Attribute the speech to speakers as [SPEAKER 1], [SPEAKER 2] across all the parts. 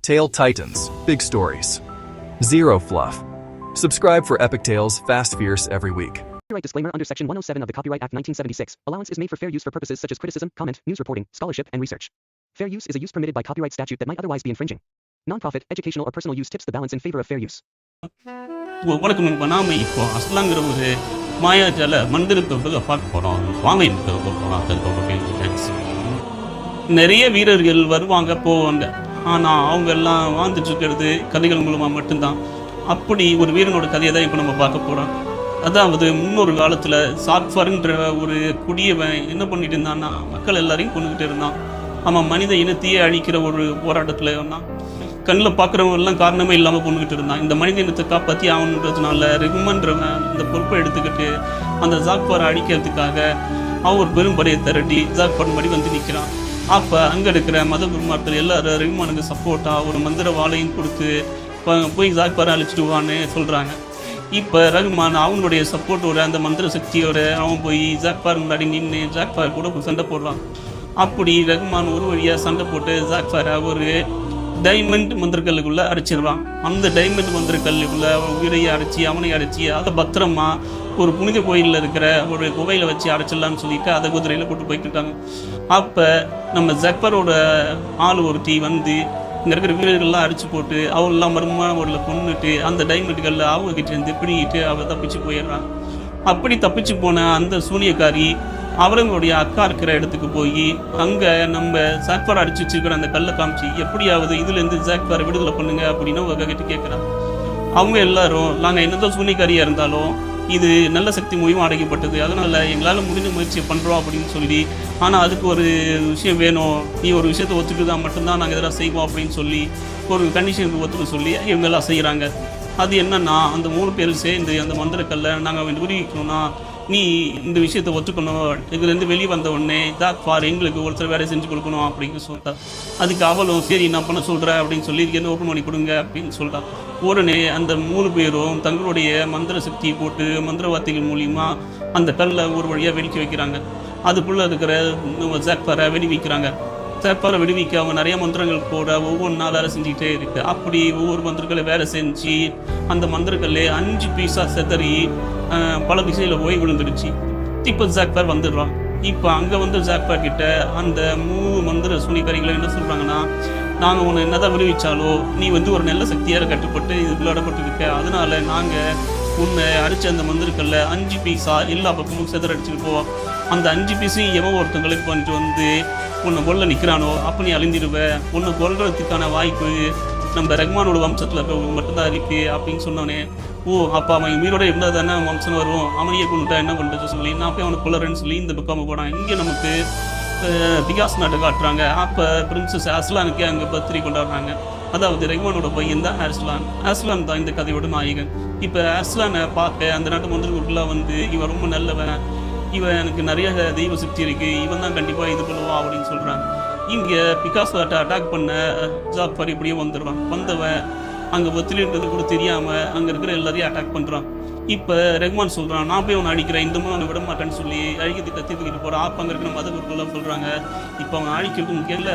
[SPEAKER 1] Tale Titans, big stories. Zero fluff. Subscribe for epic tales, fast, fierce every week.
[SPEAKER 2] Copyright disclaimer under Section 107 of the Copyright Act 1976. Allowance is made for fair use for purposes such as criticism, comment, news reporting, scholarship, and research. Fair use is a use permitted by copyright statute that might otherwise be infringing. Non-profit, educational, or personal use tips the balance in favor of fair use.
[SPEAKER 3] வணக்கம் நண்பா. நாம இப்போ அஸ்லாங்கிற ஒரு மாயாஜால மந்திரத்தை பார்க்க போகிறோம். வாங்க நிறைய வீரர்கள் வருவாங்க போவாங்க. ஆனால் அவங்க எல்லாம் வாழ்ந்துட்டு இருக்கிறது கதைகள் மூலமாக மட்டும்தான். அப்படி ஒரு வீரனோட கதையை தான் இப்போ நம்ம பார்க்க போகிறோம். அதாவது முன்னொரு காலத்தில் சாக்ஃபர்ன்ற ஒரு குடியவன் என்ன பண்ணிட்டு இருந்தான்னா, மக்கள் எல்லாரையும் கொண்டுகிட்டு இருந்தான். அவன் மனித இனத்தையே அழிக்கிற ஒரு போராட்டத்தில் இருந்தான். கண்ணில் பார்க்குறவங்க எல்லாம் காரணமே இல்லாமல் கொண்டுகிட்டு இருந்தான். இந்த மனித இனத்தை காப்பாற்றி ஆகணுன்றதுனால ரெகுமன்றவன் இந்த பொறுப்பை எடுத்துக்கிட்டு அந்த ஜாக்ஃபாரை அழிக்கிறதுக்காக அவன் ஒரு பெரும் படையை திரட்டி ஜாக்ஃபார் படி வந்து நிற்கிறான். அப்போ அங்கே இருக்கிற மத குருமார்கள் எல்லாரும் ரெகுமானுக்கு சப்போர்ட்டாக ஒரு மந்திர வாழையும் கொடுத்து போய் ஜாக்ஃபாரை அழிச்சிடுவான்னு சொல்கிறாங்க. இப்போ ரகுமான் அவனுடைய சப்போர்ட்டோட அந்த மந்திர சக்தியோட அவன் போய் ஜாக்ஃபார் முன்னாடி நின்று ஜாக்ஃபார் கூட சண்டை போடுறான். அப்படி ரகுமான் ஒரு வழியாக சண்டை போட்டு ஜாக்ஃபாரை ஒரு டைமண்ட் மந்திரக்கல்லுக்குள்ளே அடைச்சிடுவான். அந்த டைமண்ட் மந்திரக்கல்லுக்குள்ள உயிரையை அடைச்சி அவனை அடைச்சி அதை பத்திரமா ஒரு புனித கோயிலில் இருக்கிற ஒரு குகையில் வச்சு அடைச்சிடலான்னு சொல்லிட்டு அதை குதிரையில் போட்டு போயிட்டு இருக்காங்க. அப்போ நம்ம ஜக்பரோட ஆள் ஒருத்தி வந்து இங்கே இருக்கிற வீரர்கள்லாம் அடிச்சு போட்டு அவங்களெல்லாம் மர்மமான முறையில் கொண்டுட்டு அந்த டைமண்ட்களில் அவங்ககிட்ட இருந்து பிடிக்கிட்டு அவள் தப்பிச்சு போயிடுறான். அப்படி தப்பிச்சு போன அந்த சூனியக்காரி அவர்களுடைய அக்கா இருக்கிற இடத்துக்கு போய் அங்கே நம்ம ஜாக்ஃபாரை அடிச்சு வச்சுருக்கிற அந்த கல்லை காமிச்சு எப்படியாவது இதுலேருந்து ஜாக்ஃபாரை விடுதலை பண்ணுங்க அப்படின்னு அவங்க கிட்ட கேட்குறாங்க. அவங்க எல்லாரும் நாங்கள் என்னதான் சூனியக்காரியாக இருந்தாலும் இது நல்ல சக்தி மூலியமாக அடைக்கப்பட்டது, அதனால் எங்களால் முடிஞ்ச முயற்சியை பண்ணுறோம் அப்படின்னு சொல்லி, ஆனால் அதுக்கு ஒரு விஷயம் வேணும், நீ ஒரு விஷயத்தை ஒத்துக்கிட்டு தான் மட்டும்தான் நாங்கள் இதெல்லாம் செய்வோம் அப்படின்னு சொல்லி ஒரு கண்டிஷனுக்கு ஒத்துக்க சொல்லி இவங்கெல்லாம் செய்கிறாங்க. அது என்னன்னா, அந்த 3 பேர் சேர்ந்து அந்த மந்திரக்கல்லை நாங்கள் நிரூபிக்கணும்னா நீ இந்த விஷயத்தை ஒத்துக்கணும், இதுலேருந்து வெளியே வந்த உடனே ஜாக்ஃபார் எங்களுக்கு ஒருத்தர் வேலை செஞ்சு கொடுக்கணும் அப்படின்னு சொல்லிட்டா. அதுக்கு அவளும் சரி நான் பண்ண சொல்கிறேன் அப்படின்னு சொல்லி என்ன ஓப்பன் பண்ணி கொடுங்க அப்படின்னு சொல்லிட்டான். உடனே அந்த 3 பேரும் தங்களுடைய மந்திர சக்தியை போட்டு மந்திர வார்த்தைகள் மூலிமா அந்த கல்லை ஒரு வழியாக வெடிக்க வைக்கிறாங்க. அதுக்குள்ளே இருக்கிற ஜாக்ஃபாரை வெடிவிக்கிறாங்க. ஜாக்ஃபாரை வெடிவிக்க அவங்க நிறைய மந்திரங்கள் கூட ஒவ்வொன்றா வேலை செஞ்சுக்கிட்டே இருக்குது. அப்படி ஒவ்வொரு மந்திரங்களை வேலை செஞ்சு அந்த மந்திரக்கல்லே 5 பீஸாக செதறி பல திசையில் போய் விழுந்துடுச்சு. இப்போ ஜாக்ஃபார் வந்துடுறான். இப்போ அங்கே வந்து ஜாக்ஃபார் கிட்ட அந்த 3 மந்திர சூனியக்காரிகளை என்ன சொல்கிறாங்கன்னா, நாங்கள் உன்னை என்னதான் விடுவிச்சாலோ நீ வந்து ஒரு நல்ல சக்தியாக கட்டுப்பட்டு இது விளையாடப்பட்டுருக்க, அதனால நாங்கள் உன்னை அடித்த அந்த மந்திரக்கல்ல 5 பீஸா எல்லா பக்கமும் செதற அடிச்சுட்டு போவோம். அந்த 5 பீஸையும் எவன் ஒருத்தங்களுக்கு பண்ணிட்டு வந்து உன்னை கொல்ல நிற்கிறானோ அப்போ நீ அழிந்திடுவேன், உன்னை கொல்றதுக்கான வாய்ப்பு நம்ம ரஹ்மானோட வம்சத்தில் இருக்கிறவங்க மட்டும்தான் இருக்குது அப்படின்னு சொன்னோன்னே, ஓ அப்போ அவன் உயிரோட இருந்தால் தானே வம்சம் வரும், அவனையே கொண்டுட்டா என்ன பண்ணுறது சொல்லி நான் போய் அவனை கொல்லறேன்னு சொல்லி இந்த பக்கம் போனான். இங்கே நமக்கு பிகாஸ் நாட்டை காட்டுறாங்க. அப்போ பிரின்சஸ் அஸ்லானுக்கே அங்கே பத்திரிகை கொண்டாடுறாங்க. அதாவது ரஹ்மானோட பையன் தான் அஸ்லான் தான் இந்த கதையோட நாயகன். இப்போ அஸ்லானை பார்க்க அந்த நாட்டு மந்திரங்களுக்குலாம் வந்து இவன் ரொம்ப நல்லவன், இவன் எனக்கு நிறைய தெய்வ சக்தி இருக்குது, இவன் தான் கண்டிப்பாக இது பண்ணுவான் அப்படின்னு சொல்கிறாங்க. இங்கே பிகாஸோட்ட அட்டாக் பண்ண ஜாக்ஃபார் இப்படியே வந்துடுவான். வந்தவன் அங்கே ஒத்துழைன்றது கூட தெரியாமல் அங்கே இருக்கிற எல்லாரையும் அட்டாக் பண்ணுறான். இப்போ ரஹ்மான் சொல்கிறான், நான் போய் அவனை அழிக்கிறேன், இந்த மாதிரி அவனை விட மாட்டேன்னு சொல்லி அழிக்கிறதுக்கு கற்றுக்கிட்டு போகிறான். அப்போ அங்கே இருக்கிற மத குருக்கெல்லாம் சொல்கிறாங்க, இப்போ அவன் அழிக்கிறது முக்கியம் இல்லை,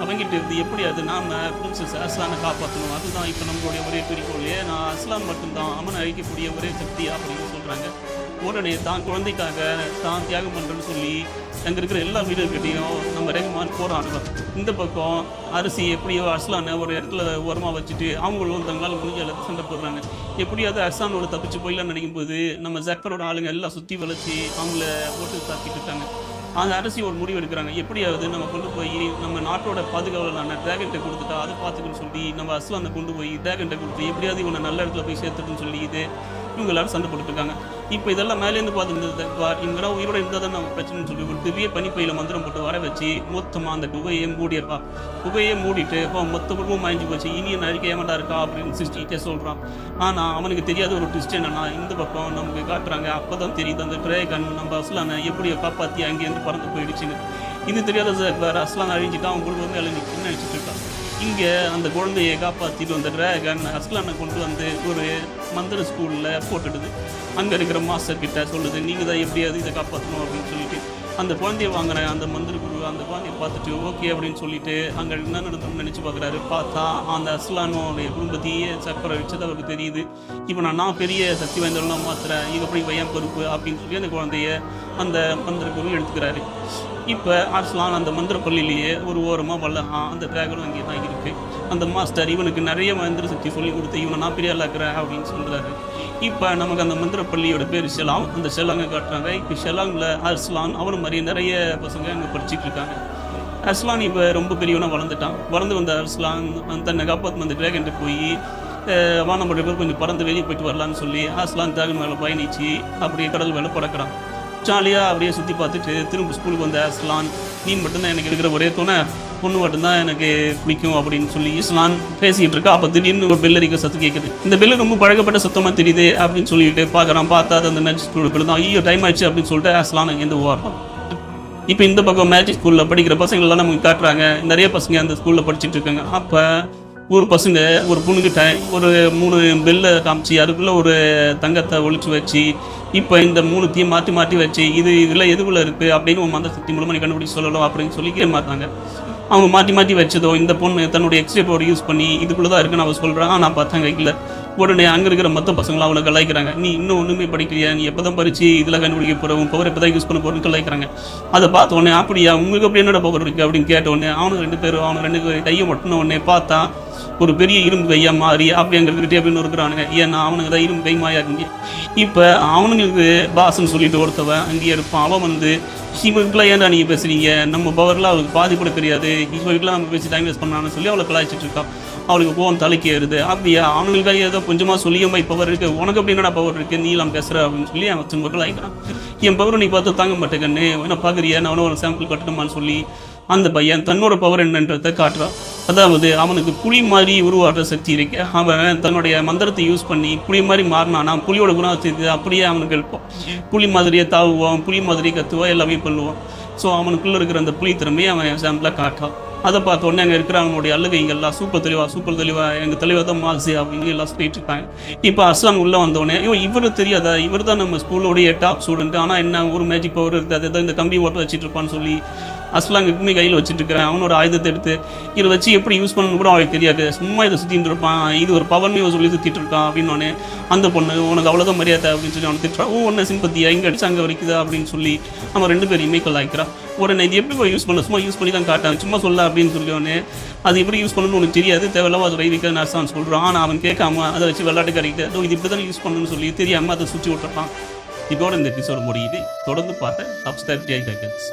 [SPEAKER 3] அவங்கிட்ட இருந்து எப்படியாவது நாம் பிரின்சஸ் அஸ்லானை காப்பாற்றணும், அதுதான் இப்போ நம்மளுடைய ஒரே குறிக்கோள், நான் அஸ்லான் மட்டும்தான் அவனை அழிக்கக்கூடிய ஒரே சக்தி அப்படின்னு சொல்கிறாங்க. உடனே தான் குழந்தைக்காக தான் தியாகம் பண்ணுறேன்னு சொல்லி அங்கே இருக்கிற எல்லா வீடுகிட்டையும் நம்ம ரஹ்மான் போராடுறோம். இந்த பக்கம் அரிசி எப்படியோ அஸ்லானை ஒரு இடத்துல உரமாக வச்சுட்டு அவங்களும் தங்களால் முடிஞ்ச அளவுக்கு சண்டை போடுறாங்க. எப்படியாவது அஸ்லானோட தப்பிச்சு போயிடலான்னு நினைக்கும் போது நம்ம ஜக்ஃபரோட ஆளுங்க எல்லாம் சுற்றி வளைச்சி அவங்கள போட்டு தாக்கிட்டு இருக்காங்க. அந்த அரிசி ஒரு முடிவு எடுக்கிறாங்க, எப்படியாவது நம்ம கொண்டு போய் நம்ம நாட்டோட பாதுகாவலான டிராகன்ட்டை கொடுத்துட்டா அதை பார்த்துக்குன்னு சொல்லி நம்ம அஸ்லானை கொண்டு போய் டிராகன்ட்டை கொடுத்து எப்படியாவது இவனை நல்ல இடத்துல போய் சேர்த்துட்டுன்னு சொல்லி இவங்க எல்லாரும் சண்டை போட்டுருக்காங்க. இப்போ இதெல்லாம் மேலேருந்து பார்த்துருந்தது இவங்களாம் உயிரோட இருந்தால் தான் நம்ம பிரச்சனைன்னு சொல்லி ஒரு திவ்ய பனிப்பையில் மந்திரம் போட்டு வர வச்சு மொத்தமாக அந்த குகையை மூடியிருப்பா. குகையை மூடிட்டு மொத்த குடும்பம் மாய்ஞ்சி போச்சு, இனியும் அழிக்க ஏமாட்டா இருக்கா அப்படின்னு சிஸ்டிட்டே சொல்கிறான். ஆனால் அவனுக்கு தெரியாத ஒரு ட்விஸ்ட் என்னன்னா, இந்த பக்கம் நமக்கு காட்டுறாங்க. அப்போ தான் தெரியுது அந்த டிராகன் நம்ம அஸ்லானை எப்படியோ காப்பாற்றி அங்கேருந்து பறந்து போயிடுச்சுன்னு. இது தெரியாத வேறு அஸ்லான் அழிஞ்சிட்டா அவன் குடும்பமே அழிஞ்சிட்டு நினச்சிட்டு இருக்கான். இங்கே அந்த குழந்தையை காப்பாற்றிட்டு வந்த டிராகன் அஸ்லானை கொண்டு வந்து ஒரு மந்திர ஸ்கூலில் போட்டுடுது. அங்கே இருக்கிற மாஸ்டர் கிட்ட சொல்லுது, நீங்கள் தான் எப்படியாவது இதை காப்பாற்றணும் அப்படின்னு சொல்லிட்டு அந்த குழந்தைய வாங்கின அந்த மந்திர குரு அந்த குழந்தைய பார்த்துட்டு ஓகே அப்படின்னு சொல்லிட்டு அங்கே என்ன நடந்தோம்னு நினச்சி பார்க்குறாரு. பார்த்தா அந்த அஸ்லானுடைய குடும்பத்தையே சக்கரை வச்சது அவருக்கு தெரியுது. இப்போ நான் பெரிய சக்தி வாய்ந்தவெல்லாம் மாத்துறேன், இது எப்படி பையன் பொறுப்பு அப்படின்னு சொல்லி அந்த குழந்தைய அந்த மந்திர குரு எடுத்துக்கிறாரு. இப்போ அஸ்லான் அந்த மந்திர பள்ளியிலேயே ஒரு ஓரமாக வல்லஹான் அந்த டிராகனும் அங்கே தான் இருக்குது. அந்த மாஸ்டர் இவனுக்கு நிறைய மந்திர சக்தி சொல்லி கொடுத்து இவனை நான் பெரிய ஆளாக்குறேன் அப்படின்னு சொல்கிறாரு. இப்போ நமக்கு அந்த மந்திர பள்ளியோட பேர் ஷெலாங். அந்த ஷெலாங்கை காட்டுறாங்க. இப்போ ஷெலாங்கில் அஸ்லான் அவனை மாதிரி நிறைய பசங்க அங்கே படிச்சுட்டு இருக்காங்க. அஸ்லான் இப்போ ரொம்ப பெரியவனாக வளர்ந்துட்டான். வளர்ந்து வந்த அஸ்லான் தன்னை காப்பாற்று அந்த டிராகன்ட்டு போய் வானம்படி பேர் கொஞ்சம் பறந்து வெளியே போயிட்டு வரலான்னு சொல்லி அஸ்லான் டிராகன் மேலே பயணிச்சு அப்படியே கடல் மேலே பறக்கிறான். ஜாலியாக அப்படியே சுற்றி பார்த்துட்டு திரும்ப ஸ்கூலுக்கு வந்த அஸ்லான், நீ மட்டும்தான் எனக்கு இருக்கிற ஒரே துணை, பொண்ணு மட்டும்தான் எனக்கு பிடிக்கும் அப்படின்னு சொல்லி இஸ்லான் பேசிக்கிட்டு இருக்கா. அப்போ திடீர்னு ஒரு பெல் அடிக்க சத்தம் கேட்குது. இந்த பெல்லு ரொம்ப பழக்கப்பட்ட சத்தமாக தெரியுது அப்படின்னு சொல்லிட்டு பார்க்குறான். பார்த்தா அந்த மேஜிக் ஸ்கூலுக்கு தான் ஐயோ டைம் ஆயிடுச்சு அப்படின்னு சொல்லிட்டு அஸ்லான் அங்கேருந்து ஓடுறான். இப்போ இந்த பக்கம் மேஜிக் ஸ்கூலில் படிக்கிற பசங்களெல்லாம் நமக்கு காட்டுறாங்க. நிறைய பசங்க அந்த ஸ்கூலில் படிச்சுட்டு இருக்காங்க. அப்போ ஒரு பசங்க ஒரு பொண்ணுக்கிட்ட ஒரு 3 பெல்லை காமிச்சு அதுக்குள்ளே ஒரு தங்கத்தை ஒழிச்சு வச்சு இப்போ இந்த 3த்தையும் மாற்றி வச்சு இதில் எதுக்குள்ளே இருக்குது அப்படின்னு ஒரு மந்திர சக்தி மூலமாக நீ கண்டுபிடிச்சி சொல்லலாம் அப்படின்னு சொல்லி மாட்டாங்க. அவங்க மாற்றி வச்சதோ இந்த பொண்ணு தன்னுடைய எக்ஸ்ரே பவர் யூஸ் பண்ணி இதுக்குள்ளே தான் இருக்குன்னு அவள் சொல்கிறான். நான் பார்த்தாங்க இல்லை. உடனே அங்கே இருக்கிற மற்ற பசங்களாம் அவளை கலாய்க்கிறாங்க. நீ இன்னும் ஒன்றுமே படிக்கலையா, நீ எப்போ தான் படித்து இதில் கண்டுபிடிக்க போகிறவங்க பவர் எப்போ தான் யூஸ் பண்ண போகிறோன்னு கலாய்க்கிறாங்க. அதை பார்த்த உடனே அப்படியா உங்களுக்கு அப்படி என்னோட பவர் இருக்குது அப்படின்னு கேட்ட உடனே அவனுக்கு 2 பேரும் கையை மட்டுன உடனே பார்த்தா ஒரு பெரிய இரும்பு கையாக மாறி அப்படி அங்கே இருக்கிட்டே அப்படின்னு இருக்கிறானுங்க. ஏன்னா அவனுக்கு தான் இரும்பு கை மாயா இருக்கு. இப்போ அவனுங்களுக்கு பாசன்னு சொல்லிட்டு ஒருத்தவன் அங்கேயே இருப்பான். அவன் வந்து இவங்களுக்குலாம் ஏன்டா நீங்கள் பேசுறீங்க, நம்ம பவர்லாம் அவளுக்கு பாதி கூட தெரியாது, இவங்களுக்குலாம் நம்ம பேசி டைம் வேஸ்ட் பண்ணான்னு சொல்லி அவளை கலாய்ச்சிட்டு இருக்கான். அவளுக்கு கோவம் தலைக்கு ஏறுது. அப்படியா அவனுங்களுக்காக ஏதோ கொஞ்சமாக சொல்லியும் பவர் இருக்குது, உனக்கு அப்படி என்னடா பவர் இருக்குது, நீலாம் பேசுகிற அப்படின்னு சொல்லி அவன் திரும்ப கலாய்க்கிறான். என் பவர் நீ பார்த்து தாங்க மாட்டேங்கன்னு என்ன பார்க்குறியா, நான் ஒரு சாம்பிள் கட்டணுமான்னு சொல்லி அந்த பையன் தன்னோட பவர் என்னன்றதை காட்டுறான். அதாவது அவனுக்கு புலி மாதிரி உருவாடுற சக்தி இருக்கு. அவன் தன்னுடைய மந்திரத்தை யூஸ் பண்ணி புலி மாதிரி மாறினானா புலியோட குணத்தை அப்படியே அவனுக்கு இருப்போம். புலி மாதிரியே தாவுவான், புலி மாதிரியே கத்துவான், எல்லாமே பண்ணுவான். ஸோ அவனுக்குள்ளே இருக்கிற அந்த புலி திறமையை அவன் சாம்பிளாக காட்டுறான். அதை பார்த்த உடனே அங்கே இருக்கிற அவனுடைய அழுகைங்கள்லாம் சூப்பர் தெளிவா எங்கள் தெளிவாக தான் மாசி அப்படின்னு எல்லாம் சொல்லிட்டு இருக்காங்க. இப்போ அஸ்லான் உள்ளே வந்தோடனே இவரு தெரியாதா, இவர் தான் நம்ம ஸ்கூலோடைய டாப் ஸ்டூடெண்ட், ஆனால் என்ன ஒரு மேஜிக் பவர் இருக்குது, அதை தான் இந்த கம்பி ஓட்ட வச்சுட்டு இருப்பான்னு சொல்லி அஸ்லான் எப்பவுமே கையில் வச்சுட்டு இருக்கிறேன். அவனோட ஆயுதத்தை எடுத்து இதை வச்சு எப்படி யூஸ் பண்ணணும் கூட அவனுக்கு தெரியாது, சும்மா இதை சுற்றிட்டு இருப்பான், இது ஒரு பவர்னு சொல்லி சுற்றிட்டு இருக்கான் அப்படின்னு. அந்த பொண்ணு உனக்கு அவ்வளோதான் மரியாதை அப்படின்னு சொல்லி அவனுக்கு திட்டுறான். ஒன்று சிம்பத்தியா இங்கே அடிச்சு அங்கே வரைக்குதா அப்படின்னு சொல்லி அவன் 2 பேரையுமே கலாய்க்கிறான். உடனே இது எப்படி யூஸ் பண்ண, சும்மா யூஸ் பண்ணி தான் காட்டான், சும்மா சொல்ல அப்படின்னு சொல்லி அது எப்படி யூஸ் பண்ணணும்னு உனக்கு தெரியாது, தேவையில்லாம அது வைக்க நர்சான்னு சொல்கிறான். ஆனால் அவன் கேட்காம அதை வச்சு விளையாட்டு கறிக்கிட்டு இது இப்படி தான் யூஸ் பண்ணணும்னு சொல்லி தெரியாமல் அதை சுற்றி விட்டுறான். இதோட இந்த எபிசோடு முடியுது. தொடர்ந்து பார்த்தேன். சப்ஸ்கிரைப் ஜெய் ஜெகன்ஸ்.